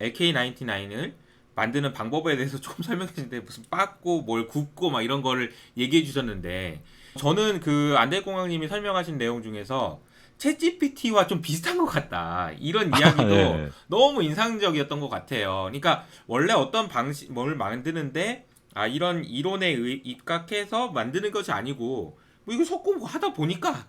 LK99을 만드는 방법에 대해서 조금 설명해 주는데 무슨 빻고 뭘 굽고 막 이런 거를 얘기해 주셨는데 저는 그 안될공항님이 설명하신 내용 중에서 챗GPT와 좀 비슷한 것 같다 이런 이야기도 네. 너무 인상적이었던 것 같아요. 그러니까 원래 어떤 방식 뭘 만드는데 이런 이론에 입각해서 만드는 것이 아니고 뭐 이거 속공 하다 보니까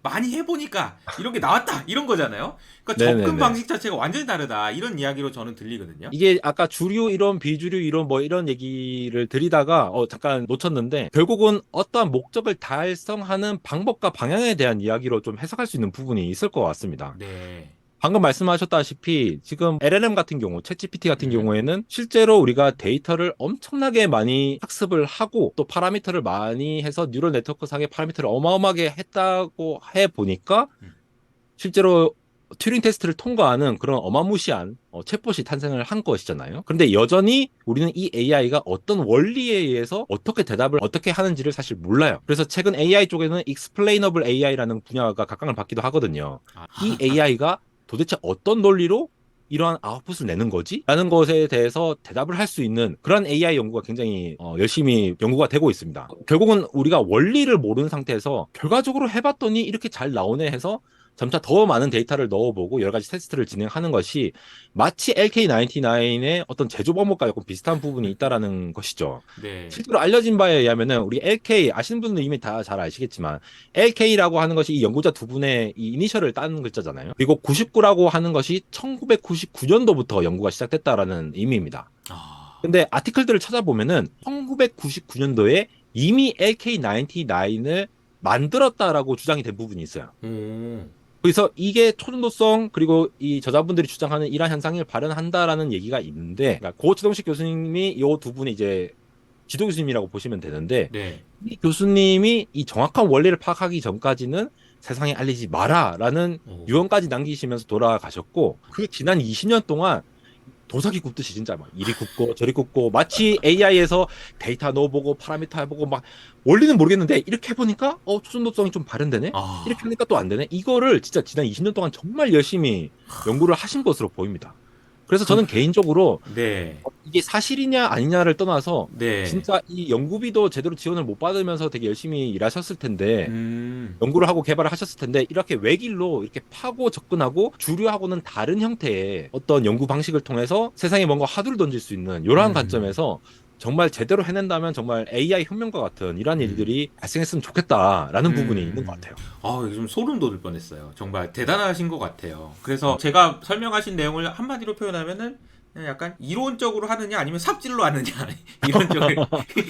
많이 해보니까 이런 게 나왔다 이런 거잖아요. 그러니까 접근 네네네. 방식 자체가 완전히 다르다 이런 이야기로 저는 들리거든요. 이게 아까 주류 이론, 비주류 이론 뭐 이런 얘기를 드리다가 잠깐 놓쳤는데 결국은 어떠한 목적을 달성하는 방법과 방향에 대한 이야기로 좀 해석할 수 있는 부분이 있을 것 같습니다. 네. 방금 말씀하셨다시피 지금 LLM 같은 경우, 챗GPT 같은 음. 경우에는 실제로 우리가 데이터를 엄청나게 많이 학습을 하고 또 파라미터를 많이 해서 뉴럴 네트워크 상의 파라미터를 어마어마하게 했다고 해 보니까 음. 실제로 튜링 테스트를 통과하는 그런 어마무시한 챗봇이 탄생을 한 것이잖아요. 그런데 여전히 우리는 이 AI가 어떤 원리에 의해서 어떻게 대답을 어떻게 하는지를 사실 몰라요. 그래서 최근 AI 쪽에는 explainable AI라는 분야가 각광을 받기도 하거든요. 아, 이 AI가 도대체 어떤 논리로 이러한 아웃풋을 내는 거지? 라는 것에 대해서 대답을 할 수 있는 그런 AI 연구가 굉장히 열심히 연구가 되고 있습니다. 결국은 우리가 원리를 모르는 상태에서 결과적으로 해봤더니 이렇게 잘 나오네 해서 점차 더 많은 데이터를 넣어보고 여러 가지 테스트를 진행하는 것이 마치 LK99의 어떤 제조 방법과 조금 비슷한 부분이 있다라는 것이죠. 네. 실제로 알려진 바에 의하면은 우리 LK 아시는 분들은 이미 다 잘 아시겠지만 LK라고 하는 것이 이 연구자 두 분의 이 이니셜을 딴 글자잖아요. 그리고 99라고 하는 것이 1999년도부터 연구가 시작됐다라는 의미입니다. 아, 근데 아티클들을 찾아보면은 1999년도에 이미 LK99을 만들었다라고 주장이 된 부분이 있어요. 오, 그래서 이게 초전도성 그리고 이 저자분들이 주장하는 이러한 현상을 발현한다라는 얘기가 있는데 그러니까 고치동식 교수님이 이 두 분이 이제 지도 교수님이라고 보시면 되는데 네. 이 교수님이 이 정확한 원리를 파악하기 전까지는 세상에 알리지 마라라는 오. 유언까지 남기시면서 돌아가셨고 그 지난 20년 동안 도자기 굽듯이 진짜 막 이리 굽고 저리 굽고 마치 AI에서 데이터 넣어보고 파라미터 해보고 막 원리는 모르겠는데 이렇게 해보니까 초전도성이 좀 발현되네? 이렇게 아, 하니까 또 안 되네? 이거를 진짜 지난 20년 동안 정말 열심히 연구를 하신 것으로 보입니다. 그래서 그, 저는 개인적으로 네. 이게 사실이냐 아니냐를 떠나서 네. 진짜 이 연구비도 제대로 지원을 못 받으면서 되게 열심히 일하셨을 텐데 음, 연구를 하고 개발을 하셨을 텐데 이렇게 외길로 이렇게 파고 접근하고 주류하고는 다른 형태의 어떤 연구 방식을 통해서 세상에 뭔가 화두를 던질 수 있는 이러한 음, 관점에서 정말 제대로 해낸다면 정말 AI 혁명과 같은 이러한 음, 일들이 발생했으면 좋겠다라는 부분이 있는 것 음. 같아요. 이거 좀 소름 돋을 뻔했어요. 정말 대단하신 것 같아요. 그래서 제가 설명하신 내용을 한마디로 표현하면은 그냥 약간 이론적으로 하느냐 아니면 삽질로 하느냐 이런 쪽을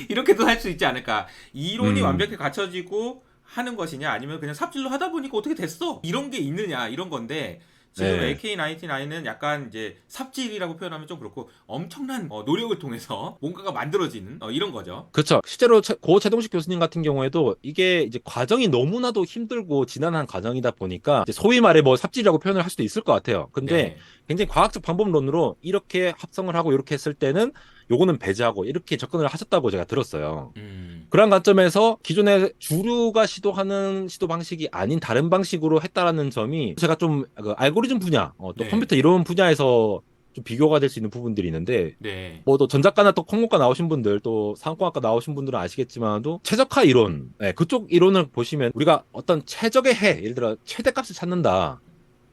이렇게도 할 수 있지 않을까. 이론이 음, 완벽히 갖춰지고 하는 것이냐 아니면 그냥 삽질로 하다 보니까 어떻게 됐어 이런 게 있느냐 이런 건데 지금 네. AK99는 약간 이제 삽질이라고 표현하면 좀 그렇고 엄청난 노력을 통해서 뭔가가 만들어지는 이런 거죠. 그렇죠. 실제로 고 최동식 교수님 같은 경우에도 이게 이제 과정이 너무나도 힘들고 지난한 과정이다 보니까 이제 소위 말해 뭐 삽질이라고 표현을 할 수도 있을 것 같아요. 근데 네. 굉장히 과학적 방법론으로 이렇게 합성을 하고 이렇게 했을 때는 요거는 배제하고 이렇게 접근을 하셨다고 제가 들었어요. 음. 그런 관점에서 기존의 주류가 시도하는 시도 방식이 아닌 다른 방식으로 했다라는 점이 제가 좀 그 알고리즘 분야, 또 네. 컴퓨터 이론 분야에서 좀 비교가 될 수 있는 부분들이 있는데 네. 뭐 또 전작가나 또 콩고과 나오신 분들 또 상공학과 나오신 분들은 아시겠지만도 최적화 이론 그쪽 이론을 보시면 우리가 어떤 최적의 예를 들어 최대값을 찾는다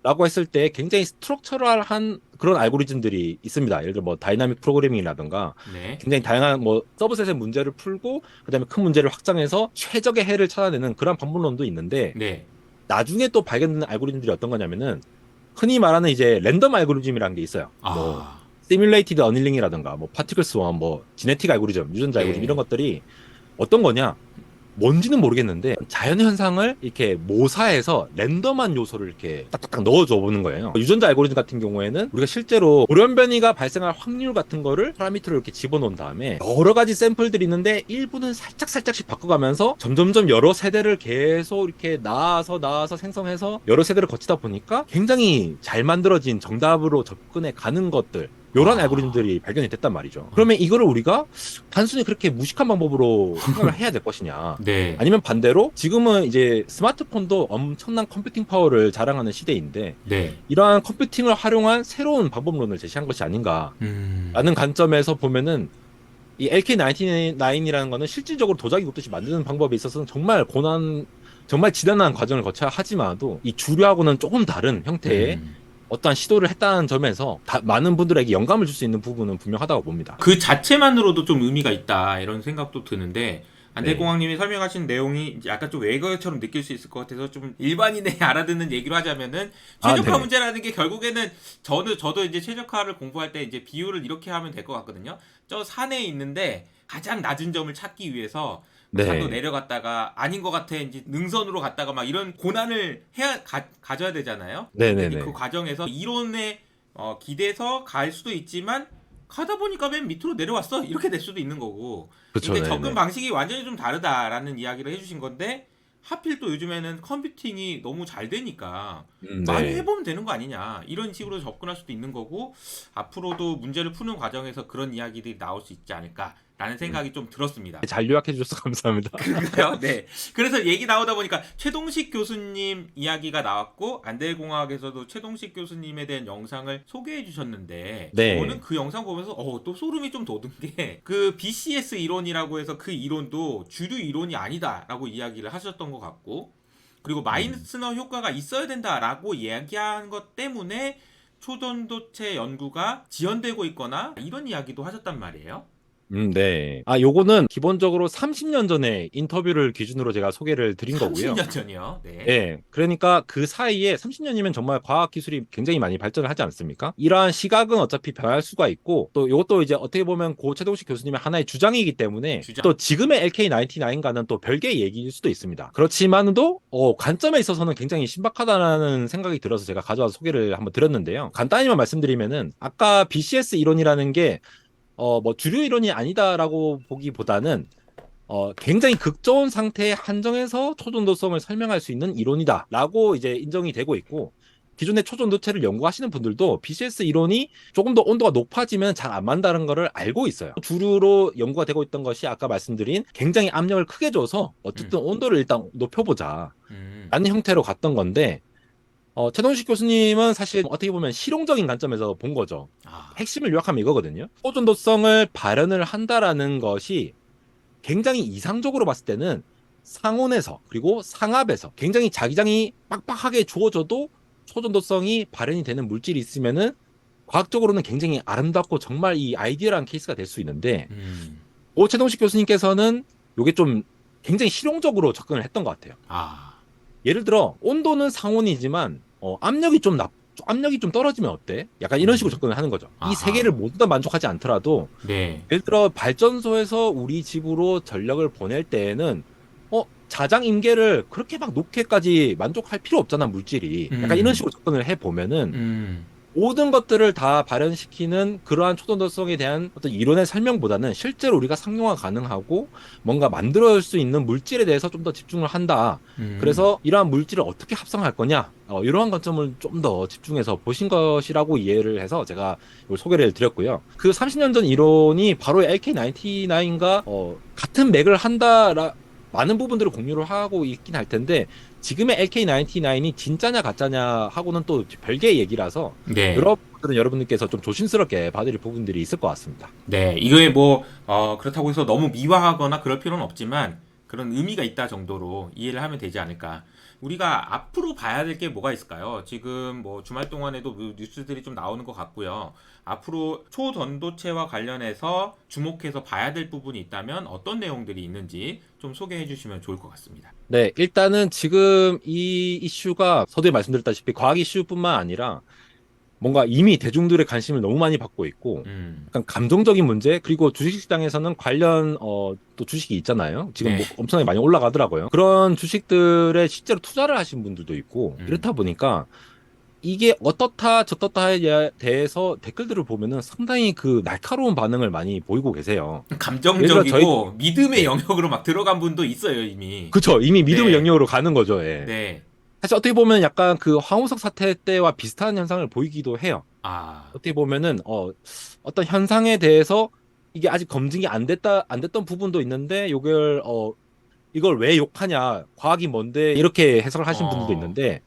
라고 했을 때 굉장히 스트럭처럴한 그런 알고리즘들이 있습니다. 예를 들어 뭐 다이나믹 프로그래밍이라든가 네. 굉장히 다양한 뭐 서브셋의 문제를 풀고 그다음에 큰 문제를 확장해서 최적의 해를 찾아내는 그런 방법론도 있는데 네. 나중에 또 발견되는 알고리즘들이 어떤 거냐면은 흔히 말하는 이제 랜덤 알고리즘이라는 게 있어요. 뭐 아. 시뮬레이티드 어닐링이라든가 뭐 파티클 스원, 뭐 지네틱 알고리즘, 유전자 알고리즘 이런 네. 것들이 어떤 거냐? 뭔지는 모르겠는데 자연 현상을 이렇게 모사해서 랜덤한 요소를 이렇게 딱딱딱 넣어줘 보는 거예요. 유전자 알고리즘 같은 경우에는 우리가 실제로 돌연변이가 발생할 확률 같은 거를 파라미터로 이렇게 집어넣은 다음에 여러 가지 샘플들이 있는데 일부는 살짝 살짝씩 바꿔가면서 점점점 여러 세대를 계속 이렇게 낳아서 생성해서 여러 세대를 거치다 보니까 굉장히 잘 만들어진 정답으로 접근해 가는 것들 이런 아. 알고리즘들이 발견이 됐단 말이죠. 그러면 이거를 우리가 단순히 그렇게 무식한 방법으로 생각을 해야 될 것이냐? 네. 아니면 반대로 지금은 이제 스마트폰도 엄청난 컴퓨팅 파워를 자랑하는 시대인데 네. 이러한 컴퓨팅을 활용한 새로운 방법론을 제시한 것이 아닌가라는 음. 관점에서 보면은 이 LK99이라는 거는 실질적으로 도자기 굽듯이 만드는 방법에 있어서는 정말 지난한 과정을 거쳐야 하지만도 이 주류하고는 조금 다른 형태의 음. 어떠한 시도를 했다는 점에서 많은 분들에게 영감을 줄 수 있는 부분은 분명하다고 봅니다. 그 자체만으로도 좀 의미가 있다 이런 생각도 드는데 네. 안대공황님이 설명하신 내용이 이제 약간 좀 외거처럼 느낄 수 있을 것 같아서 좀 일반인의 알아듣는 얘기로 하자면은 최적화 네네. 문제라는 게 결국에는 저도 이제 최적화를 공부할 때 이제 비율을 이렇게 하면 될 것 같거든요. 저 산에 있는데 가장 낮은 점을 찾기 위해서 산도 네. 내려갔다가 아닌 것 같아 이제 능선으로 갔다가 막 이런 고난을 가져야 되잖아요. 근데 그 네네네. 과정에서 이론에 기대서 갈 수도 있지만 가다 보니까 맨 밑으로 내려왔어 이렇게 될 수도 있는 거고 그쵸, 그러니까 접근 네네. 방식이 완전히 좀 다르다라는 이야기를 해주신 건데 하필 또 요즘에는 컴퓨팅이 너무 잘 되니까 많이 네. 해보면 되는 거 아니냐 이런 식으로 접근할 수도 있는 거고 앞으로도 문제를 푸는 과정에서 그런 이야기들이 나올 수 있지 않을까라는 음. 생각이 좀 들었습니다. 잘 요약해 주셔서 감사합니다. 그런가요? 네. 그래서 얘기 나오다 보니까 최동식 교수님 이야기가 나왔고 안대공학에서도 최동식 교수님에 대한 영상을 소개해 주셨는데 저는 네. 그 영상 보면서 또 소름이 좀 돋은 게 그 BCS 이론이라고 해서 그 이론도 주류 이론이 아니다라고 이야기를 하셨던 것 같고 그리고 마이너스 효과가 있어야 된다라고 이야기한 것 때문에 초전도체 연구가 지연되고 있거나 이런 이야기도 하셨단 말이에요. 네. 요거는 기본적으로 30년 전에 인터뷰를 기준으로 제가 소개를 드린 거고요. 30년 전이요. 네. 예. 그러니까 그 사이에 30년이면 정말 과학 기술이 굉장히 많이 발전을 하지 않습니까? 이러한 시각은 어차피 변할 수가 있고 또 이것도 이제 어떻게 보면 고 최동식 교수님의 하나의 주장이기 때문에 주장. 또 지금의 LK99과는 또 별개의 얘기일 수도 있습니다. 그렇지만도 관점에 있어서는 굉장히 신박하다는 생각이 들어서 제가 가져와서 소개를 한번 드렸는데요. 간단히만 말씀드리면은 아까 BCS 이론이라는 게 뭐 주류 이론이 아니다라고 보기보다는 굉장히 극저온 상태에 한정해서 초전도성을 설명할 수 있는 이론이다라고 이제 인정이 되고 있고 기존의 초전도체를 연구하시는 분들도 BCS 이론이 조금 더 온도가 높아지면 잘 안 맞다는 거를 알고 있어요. 주류로 연구가 되고 있던 것이 아까 말씀드린 굉장히 압력을 크게 줘서 어쨌든 온도를 일단 높여보자 음. 라는 형태로 갔던 건데 최동식 교수님은 사실 어떻게 보면 실용적인 관점에서 본 거죠. 아. 핵심을 요약하면 이거거든요. 초전도성을 발현을 한다라는 것이 굉장히 이상적으로 봤을 때는 상온에서 그리고 상압에서 굉장히 자기장이 빡빡하게 주어져도 초전도성이 발현이 되는 물질이 있으면은 과학적으로는 굉장히 아름답고 정말 이 아이디어라는 케이스가 될 수 있는데 음. 오채동식 교수님께서는 이게 좀 굉장히 실용적으로 접근을 했던 것 같아요. 아. 예를 들어 온도는 상온이지만 압력이 좀 떨어지면 어때? 약간 이런 식으로 접근을 하는 거죠. 이 세 아하. 개를 모두 다 만족하지 않더라도 네. 예를 들어 발전소에서 우리 집으로 전력을 보낼 때에는 자장 임계를 그렇게 막 높게까지 만족할 필요 없잖아 물질이. 약간 이런 음. 식으로 접근을 해 보면은 음. 모든 것들을 다 발현시키는 그러한 초전도성에 대한 어떤 이론의 설명보다는 실제로 우리가 상용화 가능하고 뭔가 만들어낼 수 있는 물질에 대해서 좀 더 집중을 한다. 음. 그래서 이러한 물질을 어떻게 합성할 거냐? 이러한 관점을 좀 더 집중해서 보신 것이라고 이해를 해서 제가 이걸 소개를 드렸고요. 그 30년 전 이론이 바로 LK99과 같은 맥을 한다라 많은 부분들을 공유를 하고 있긴 할 텐데 지금의 LK99이 진짜냐 가짜냐 하고는 또 별개의 얘기라서 네. 여러분들께서 좀 조심스럽게 봐드릴 부분들이 있을 것 같습니다. 네. 이거에 뭐 그렇다고 해서 너무 미화하거나 그럴 필요는 없지만 그런 의미가 있다 정도로 이해를 하면 되지 않을까. 우리가 앞으로 봐야 될 게 뭐가 있을까요? 지금 뭐 주말 동안에도 뉴스들이 좀 나오는 것 같고요. 앞으로 초전도체와 관련해서 주목해서 봐야 될 부분이 있다면 어떤 내용들이 있는지 좀 소개해 주시면 좋을 것 같습니다. 네, 일단은 지금 이 이슈가 서두에 말씀드렸다시피 과학 이슈뿐만 아니라 뭔가 이미 대중들의 관심을 너무 많이 받고 있고 음. 약간 감정적인 문제 그리고 주식시장에서는 관련 또 주식이 있잖아요. 지금 네. 뭐 엄청나게 많이 올라가더라고요. 그런 주식들에 실제로 투자를 하신 분들도 있고 음. 이렇다 보니까 이게 어떻다 저떻다에 대해서 댓글들을 보면은 상당히 그 날카로운 반응을 많이 보이고 계세요. 예를 들어 감정적이고 믿음의 네. 영역으로 막 들어간 분도 있어요, 이미. 그쵸. 이미 믿음의 네. 영역으로 가는 거죠. 예. 네. 사실 어떻게 보면 약간 그 황우석 사태 때와 비슷한 현상을 보이기도 해요. 아, 어떻게 보면은 어떤 현상에 대해서 이게 아직 검증이 안 됐던 부분도 있는데 이걸 왜 욕하냐, 과학이 뭔데 이렇게 해석을 하신 분들도 어, 있는데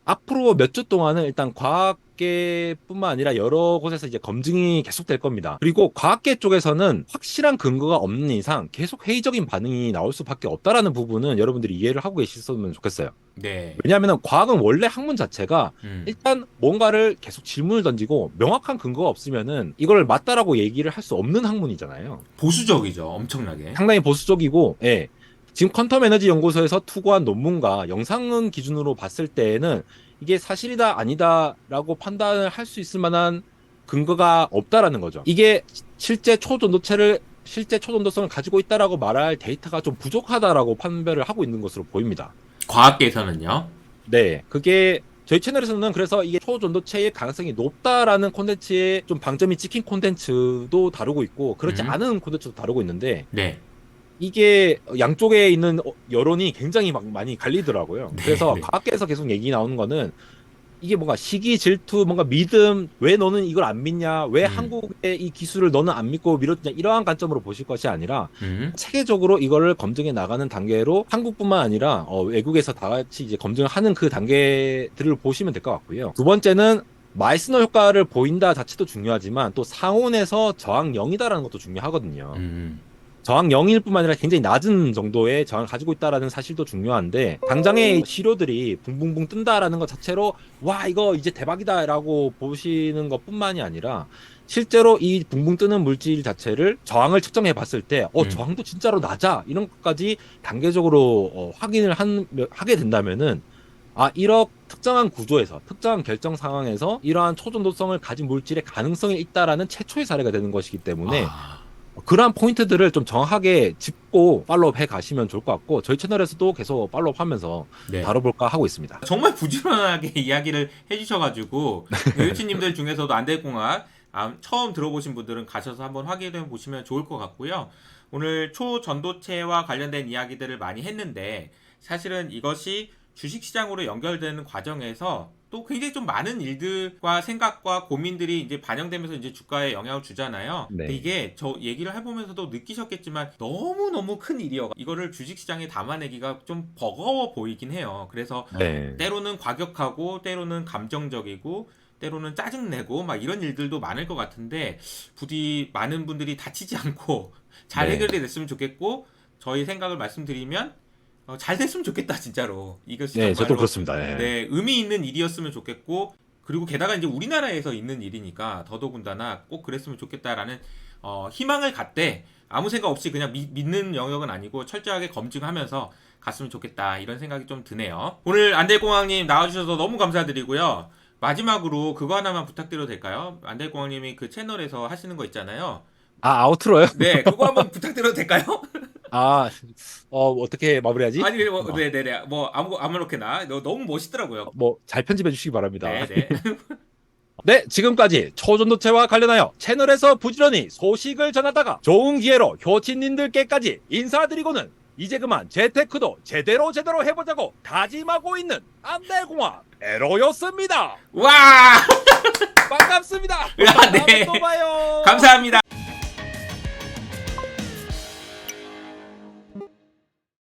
앞으로 몇 주 동안은 일단 과학계뿐만 아니라 여러 곳에서 이제 검증이 계속될 겁니다. 그리고 과학계 쪽에서는 확실한 근거가 없는 이상 계속 회의적인 반응이 나올 수밖에 없다라는 부분은 여러분들이 이해를 하고 계셨으면 좋겠어요. 네, 왜냐하면 과학은 원래 학문 자체가 음, 일단 뭔가를 계속 질문을 던지고 명확한 근거가 없으면은 이걸 맞다라고 얘기를 할 수 없는 학문이잖아요. 보수적이죠, 엄청나게. 상당히 보수적이고, 예. 지금 퀀텀 에너지 연구소에서 투고한 논문과 영상은 기준으로 봤을 때에는 이게 사실이다 아니다라고 판단을 할 수 있을 만한 근거가 없다라는 거죠. 이게 실제 초전도성을 가지고 있다라고 말할 데이터가 좀 부족하다라고 판별을 하고 있는 것으로 보입니다. 과학계에서는요. 네, 그게 저희 채널에서는 그래서 이게 초전도체의 가능성이 높다라는 콘텐츠에 좀 방점이 찍힌 콘텐츠도 다루고 있고 그렇지 음, 않은 콘텐츠도 다루고 있는데 네, 이게 양쪽에 있는 여론이 굉장히 막 많이 갈리더라고요. 네, 그래서 네, 과학계에서 계속 얘기 나오는 거는 이게 뭔가 시기 질투, 뭔가 믿음, 왜 너는 이걸 안 믿냐, 왜 음, 한국의 이 기술을 너는 안 믿고 밀어주냐 이러한 관점으로 보실 것이 아니라 음, 체계적으로 이거를 검증해 나가는 단계로 한국뿐만 아니라 외국에서 다 같이 이제 검증을 하는 그 단계들을 보시면 될 것 같고요. 두 번째는 마이스너 효과를 보인다 자체도 중요하지만 또 상온에서 저항 0이다라는 것도 중요하거든요. 음, 저항 0일 뿐만 아니라 굉장히 낮은 정도의 저항을 가지고 있다라는 사실도 중요한데 당장의 시료들이 붕붕붕 뜬다라는 것 자체로 와 이거 이제 대박이다라고 보시는 것뿐만이 아니라 실제로 이 붕붕 뜨는 물질 자체를 저항을 측정해 봤을 때 음, 저항도 진짜로 낮아 이런 것까지 단계적으로 확인을 하게 된다면은 이런 특정한 구조에서 특정한 결정 상황에서 이러한 초전도성을 가진 물질의 가능성이 있다라는 최초의 사례가 되는 것이기 때문에 아, 그러한 포인트들을 좀 정확하게 짚고 팔로우 해 가시면 좋을 것 같고 저희 채널에서도 계속 팔로우 하면서 네. 다뤄볼까 하고 있습니다. 정말 부지런하게 이야기를 해주셔가지고 유치님들 중에서도 안될공학 처음 들어보신 분들은 가셔서 한번 확인해 보시면 좋을 것 같고요. 오늘 초전도체와 관련된 이야기들을 많이 했는데 사실은 이것이 주식시장으로 연결되는 과정에서 또 굉장히 좀 많은 일들과 생각과 고민들이 이제 반영되면서 이제 주가에 영향을 주잖아요. 근데 네. 이게 저 얘기를 해보면서도 느끼셨겠지만 너무너무 큰 일이어. 이거를 주식시장에 담아내기가 좀 버거워 보이긴 해요. 그래서 네. 때로는 과격하고 때로는 감정적이고 때로는 짜증내고 막 이런 일들도 많을 것 같은데 부디 많은 분들이 다치지 않고 잘 네. 해결이 됐으면 좋겠고 저희 생각을 말씀드리면 잘 됐으면 좋겠다 진짜로 이것이 네, 저도 정말로 그렇습니다. 예. 네 의미 있는 일이었으면 좋겠고 그리고 게다가 이제 우리나라에서 있는 일이니까 더더군다나 꼭 그랬으면 좋겠다라는 희망을 갖되 아무 생각 없이 그냥 믿는 영역은 아니고 철저하게 검증하면서 갔으면 좋겠다 이런 생각이 좀 드네요. 오늘 안될공항님 나와주셔서 너무 감사드리고요. 마지막으로 그거 하나만 부탁드려도 될까요? 안될공항님이 그 채널에서 하시는 거 있잖아요. 아우트로요? 네, 그거 한번 부탁드려도 될까요? 아, 어떻게 마무리하지? 아니, 뭐, 네네네. 뭐, 아무렇게나. 너무 멋있더라고요. 잘 편집해 주시기 바랍니다. 네네. 네, 지금까지 초전도체와 관련하여 채널에서 부지런히 소식을 전하다가 좋은 기회로 효친님들께까지 인사드리고는 이제 그만 재테크도 제대로 해보자고 다짐하고 있는 안달공학 에로였습니다. 와! 반갑습니다. 야, 다음에 네. 또 봐요. 감사합니다.